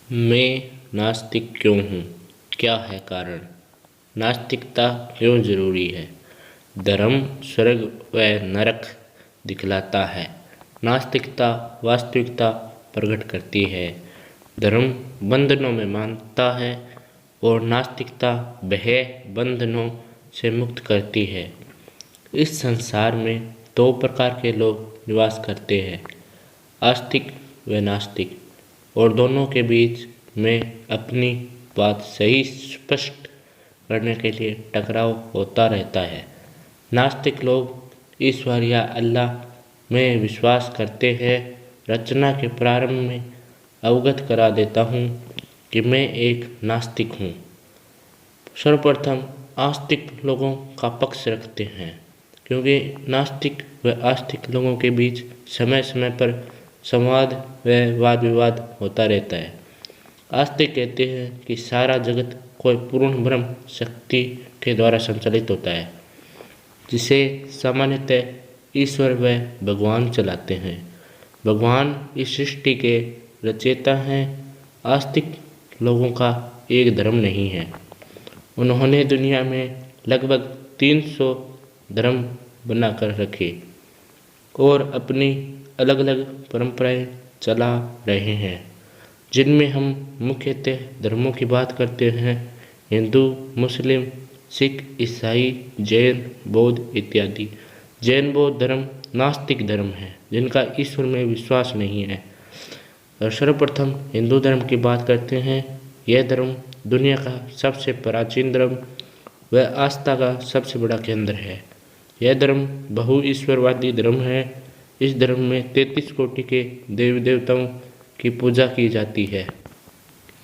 मैं नास्तिक क्यों हूँ? क्या है कारण? नास्तिकता क्यों जरूरी है? धर्म स्वर्ग व नरक दिखलाता है। नास्तिकता वास्तविकता प्रकट करती है। धर्म बंधनों में मानता है और नास्तिकता वह बंधनों से मुक्त करती है। इस संसार में दो प्रकार के लोग निवास करते हैं, आस्तिक व नास्तिक, और दोनों के बीच में अपनी बात सही स्पष्ट करने के लिए टकराव होता रहता है। नास्तिक लोग ईश्वर या अल्लाह में विश्वास करते हैं। रचना के प्रारंभ में अवगत करा देता हूँ कि मैं एक नास्तिक हूँ। सर्वप्रथम आस्तिक लोगों का पक्ष रखते हैं, क्योंकि नास्तिक व आस्तिक लोगों के बीच समय समय पर संवाद व वाद विवाद होता रहता है। आस्तिक कहते हैं कि सारा जगत कोई पूर्ण ब्रह्म शक्ति के द्वारा संचालित होता है, जिसे सामान्यतः ईश्वर व भगवान चलाते हैं। भगवान इस सृष्टि के रचयिता हैं। आस्तिक लोगों का एक धर्म नहीं है। उन्होंने दुनिया में लगभग 300 धर्म बनाकर रखे और अपनी अलग अलग परंपराएं चला रहे हैं, जिनमें हम मुख्यतः धर्मों की बात करते हैं: हिंदू, मुस्लिम, सिख, ईसाई, जैन, बौद्ध इत्यादि। जैन बौद्ध धर्म नास्तिक धर्म है, जिनका ईश्वर में विश्वास नहीं है। और सर्वप्रथम हिंदू धर्म की बात करते हैं। यह धर्म दुनिया का सबसे प्राचीन धर्म व आस्था का सबसे बड़ा केंद्र है। यह धर्म बहु-ईश्वरवादी धर्म है। इस धर्म में 33 कोटि के देवी देवताओं की पूजा की जाती है।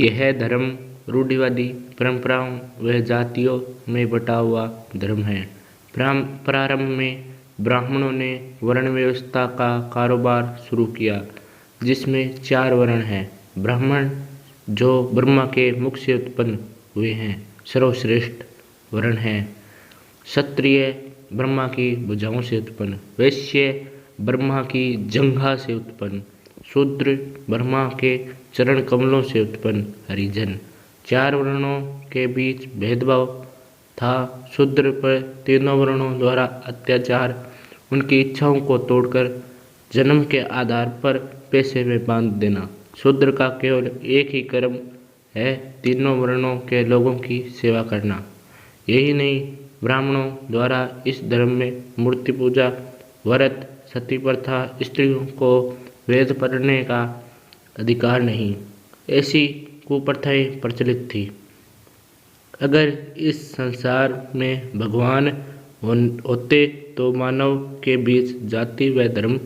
यह धर्म रूढ़िवादी परंपराओं व जातियों में बटा हुआ धर्म है। प्रारंभ में ब्राह्मणों ने वर्ण व्यवस्था का कारोबार शुरू किया, जिसमें 4 वर्ण हैं। ब्राह्मण, जो ब्रह्मा के मुख से उत्पन्न हुए हैं, सर्वश्रेष्ठ वर्ण है। क्षत्रिय, ब्रह्मा की भुजाओं से उत्पन्न। वैश्य, ब्रह्मा की जंघा से उत्पन्न। शूद्र, ब्रह्मा के चरण कमलों से उत्पन्न। हरिजन। 4 वर्णों के बीच भेदभाव था। शूद्र पर तीनों वर्णों द्वारा अत्याचार, उनकी इच्छाओं को तोड़कर जन्म के आधार पर पेशे में बांध देना। शूद्र का केवल एक ही कर्म है, तीनों वर्णों के लोगों की सेवा करना। यही नहीं, ब्राह्मणों द्वारा इस धर्म में मूर्ति पूजा, व्रत, सती प्रथा, स्त्रियों को वेद पढ़ने का अधिकार नहीं, ऐसी कुप्रथाएं प्रचलित थी। अगर इस संसार में भगवान होते तो मानव के बीच जाति व धर्म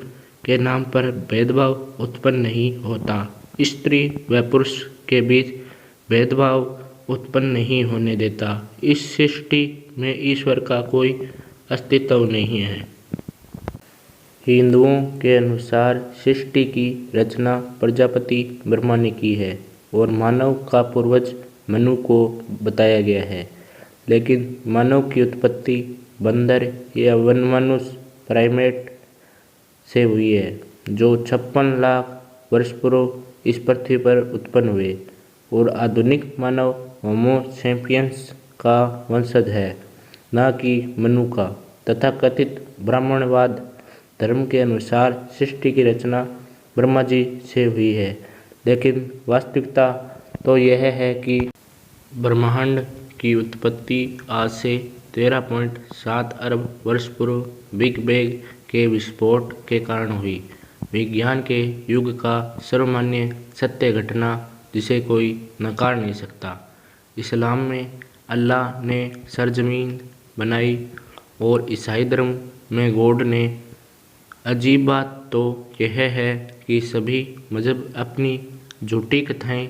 के नाम पर भेदभाव उत्पन्न नहीं होता। स्त्री व पुरुष के बीच भेदभाव उत्पन्न नहीं होने देता। इस सृष्टि में ईश्वर का कोई अस्तित्व नहीं है। हिंदुओं के अनुसार सृष्टि की रचना प्रजापति ब्रह्मा ने की है और मानव का पूर्वज मनु को बताया गया है। लेकिन मानव की उत्पत्ति बंदर या वनमानुष प्राइमेट से हुई है, जो 56 लाख वर्ष पूर्व इस पृथ्वी पर उत्पन्न हुए और आधुनिक मानव होमो सैपियंस का वंशज है, न कि मनु का। तथाकथित ब्राह्मणवाद धर्म के अनुसार सृष्टि की रचना ब्रह्मा जी से हुई है, लेकिन वास्तविकता तो यह है कि ब्रह्मांड की उत्पत्ति आज से 13.7 अरब वर्ष पूर्व बिग बैंग के विस्फोट के कारण हुई। विज्ञान के युग का सर्वमान्य सत्य घटना, जिसे कोई नकार नहीं सकता। इस्लाम में अल्लाह ने सरजमीन बनाई और ईसाई धर्म में गॉड ने। अजीब बात तो यह है कि सभी मजहब अपनी झूठी कथाएं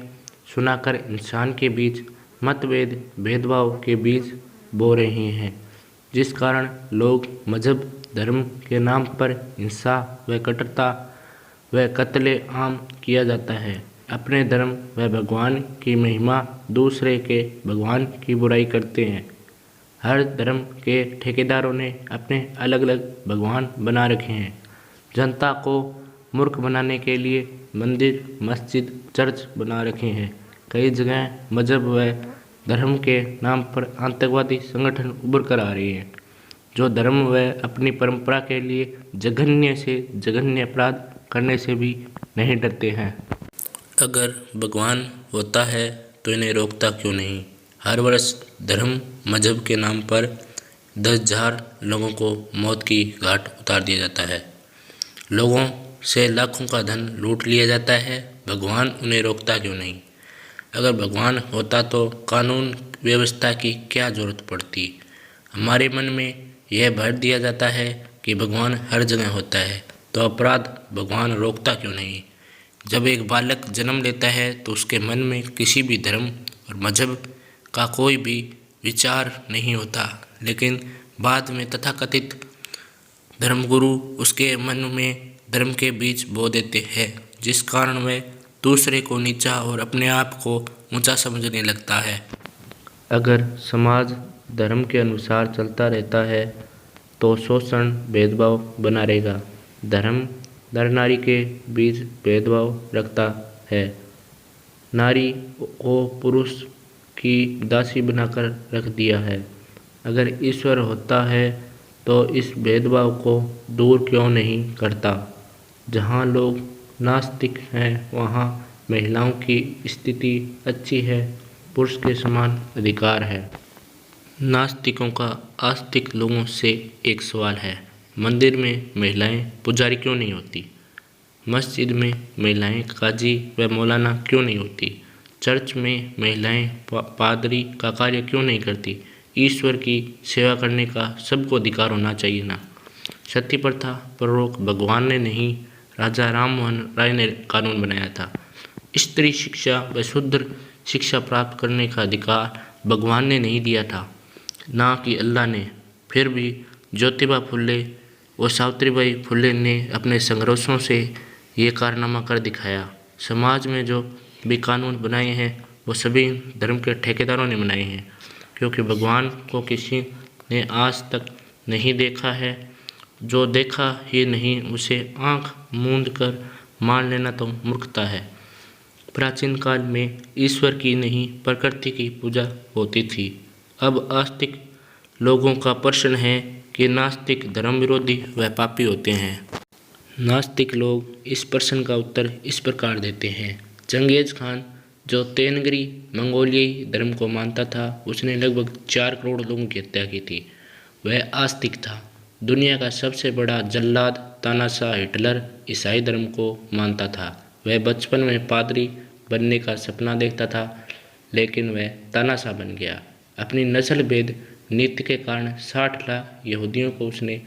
सुनाकर इंसान के बीच मतभेद, भेदभाव के बीज बो रहे हैं, जिस कारण लोग मजहब धर्म के नाम पर हिंसा व कट्टरता व कत्ले आम किया जाता है। अपने धर्म व भगवान की महिमा, दूसरे के भगवान की बुराई करते हैं। हर धर्म के ठेकेदारों ने अपने अलग अलग भगवान बना रखे हैं। जनता को मूर्ख बनाने के लिए मंदिर, मस्जिद, चर्च बना रखे हैं। कई जगह मजहब व धर्म के नाम पर आतंकवादी संगठन उभर कर आ रहे हैं, जो धर्म व अपनी परंपरा के लिए जघन्य से जघन्य अपराध करने से भी नहीं डरते हैं। अगर भगवान होता है तो इन्हें रोकता क्यों नहीं? हर वर्ष धर्म मजहब के नाम पर 10,000 लोगों को मौत की घाट उतार दिया जाता है। लोगों से लाखों का धन लूट लिया जाता है। भगवान उन्हें रोकता क्यों नहीं? अगर भगवान होता तो कानून व्यवस्था की क्या जरूरत पड़ती? हमारे मन में यह भर दिया जाता है कि भगवान हर जगह होता है, तो अपराध भगवान रोकता क्यों नहीं? जब एक बालक जन्म लेता है तो उसके मन में किसी भी धर्म और मजहब का कोई भी विचार नहीं होता, लेकिन बाद में तथाकथित धर्मगुरु उसके मन में धर्म के बीज बो देते हैं, जिस कारण वह दूसरे को नीचा और अपने आप को ऊंचा समझने लगता है। अगर समाज धर्म के अनुसार चलता रहता है तो शोषण, भेदभाव बना रहेगा। धर्म नर नारी के बीच भेदभाव रखता है, नारी को पुरुष की दासी बनाकर रख दिया है। अगर ईश्वर होता है तो इस भेदभाव को दूर क्यों नहीं करता? जहाँ लोग नास्तिक हैं वहाँ महिलाओं की स्थिति अच्छी है, पुरुष के समान अधिकार है। नास्तिकों का आस्तिक लोगों से एक सवाल है, मंदिर में महिलाएं पुजारी क्यों नहीं होती? मस्जिद में महिलाएं काजी व मौलाना क्यों नहीं होती? चर्च में महिलाएं पादरी का कार्य क्यों नहीं करती? ईश्वर की सेवा करने का सबको अधिकार होना चाहिए ना। सती प्रथा पर रोक भगवान ने नहीं, राजा राम मोहन राय ने कानून बनाया था। स्त्री शिक्षा व शुद्ध शिक्षा प्राप्त करने का अधिकार भगवान ने नहीं दिया था, ना कि अल्लाह ने। फिर भी ज्योतिबा फुले और सावित्रीबाई फुले ने अपने संघर्षों से ये कारनामा कर दिखाया। समाज में जो भी कानून बनाए हैं वो सभी धर्म के ठेकेदारों ने बनाए हैं, क्योंकि भगवान को किसी ने आज तक नहीं देखा है। जो देखा ही नहीं उसे आंख मूंद कर मान लेना तो मूर्खता है। प्राचीन काल में ईश्वर की नहीं प्रकृति की पूजा होती थी। अब आस्तिक लोगों का प्रश्न है कि नास्तिक धर्म विरोधी व पापी होते हैं। नास्तिक लोग इस प्रश्न का उत्तर इस प्रकार देते हैं। चंगेज खान, जो तेनगरी मंगोलियाई धर्म को मानता था, उसने लगभग 4 करोड़ लोगों की हत्या की थी। वह आस्तिक था। दुनिया का सबसे बड़ा जल्लाद तानाशाह हिटलर ईसाई धर्म को मानता था। वह बचपन में पादरी बनने का सपना देखता था, लेकिन वह तानाशाह बन गया। अपनी नस्ल भेद नीति के कारण 60 लाख यहूदियों को उसने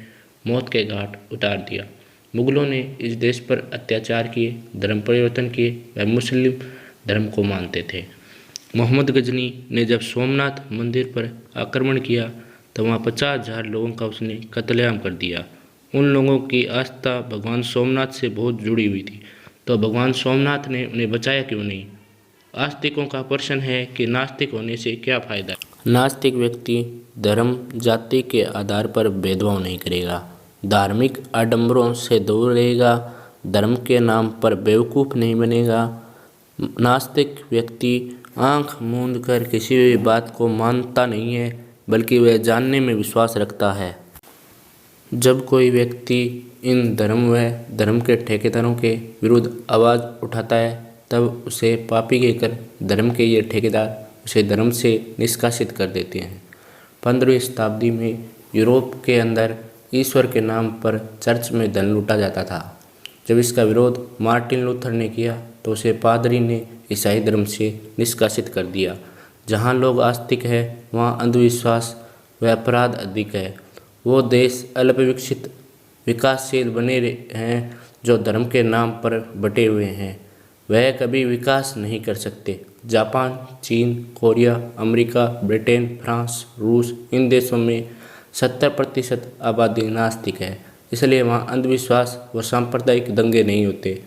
मौत के घाट उतार दिया। मुगलों ने इस देश पर अत्याचार किए, धर्म परिवर्तन किए। वह मुस्लिम धर्म को मानते थे। मोहम्मद गजनी ने जब सोमनाथ मंदिर पर आक्रमण किया तो वहाँ 50,000 लोगों का उसने कत्लेआम कर दिया। उन लोगों की आस्था भगवान सोमनाथ से बहुत जुड़ी हुई थी, तो भगवान सोमनाथ ने उन्हें बचाया क्यों नहीं? आस्तिकों का प्रश्न है कि नास्तिक होने से क्या फायदा? नास्तिक व्यक्ति धर्म जाति के आधार पर भेदभाव नहीं करेगा, धार्मिक आडंबरों से दूर रहेगा, धर्म के नाम पर बेवकूफ़ नहीं बनेगा। नास्तिक व्यक्ति आंख मूंद कर किसी भी बात को मानता नहीं है, बल्कि वह जानने में विश्वास रखता है। जब कोई व्यक्ति इन धर्म व धर्म के ठेकेदारों के विरुद्ध आवाज़ उठाता है, तब उसे पापी कहकर धर्म के ये ठेकेदार उसे धर्म से निष्कासित कर देते हैं। 15वीं शताब्दी में यूरोप के अंदर ईश्वर के नाम पर चर्च में धन लूटा जाता था। जब इसका विरोध मार्टिन लूथर ने किया तो उसे पादरी ने ईसाई धर्म से निष्कासित कर दिया। जहाँ लोग आस्तिक है वहाँ अंधविश्वास व अपराध अधिक है। वो देश अल्पविकसित विकासशील बने हैं जो धर्म के नाम पर बटे हुए हैं, वह कभी विकास नहीं कर सकते। जापान, चीन, कोरिया, अमेरिका, ब्रिटेन, फ्रांस, रूस, इन देशों में 70% आबादी नास्तिक है, इसलिए वहाँ अंधविश्वास व सांप्रदायिक दंगे नहीं होते।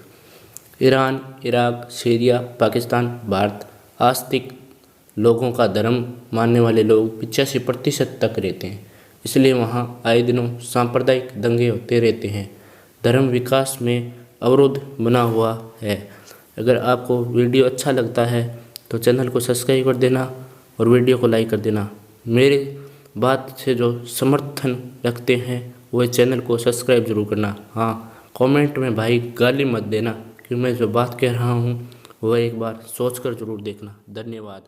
Iran, Iraq, Syria, Pakistan, Bharat आस्तिक लोगों का धर्म मानने वाले लोग 85% तक रहते हैं, इसलिए वहाँ आए दिनों सांप्रदायिक दंगे होते रहते हैं। धर्म विकास में अवरोध बना हुआ है। अगर आपको वीडियो अच्छा लगता है तो चैनल को सब्सक्राइब कर देना और वीडियो को लाइक कर देना। मेरी बात से जो समर्थन रखते हैं वो चैनल को सब्सक्राइब जरूर करना। हाँ, कमेंट में भाई गाली मत देना कि मैं जो बात कह रहा हूँ वो एक बार सोच कर जरूर देखना। धन्यवाद।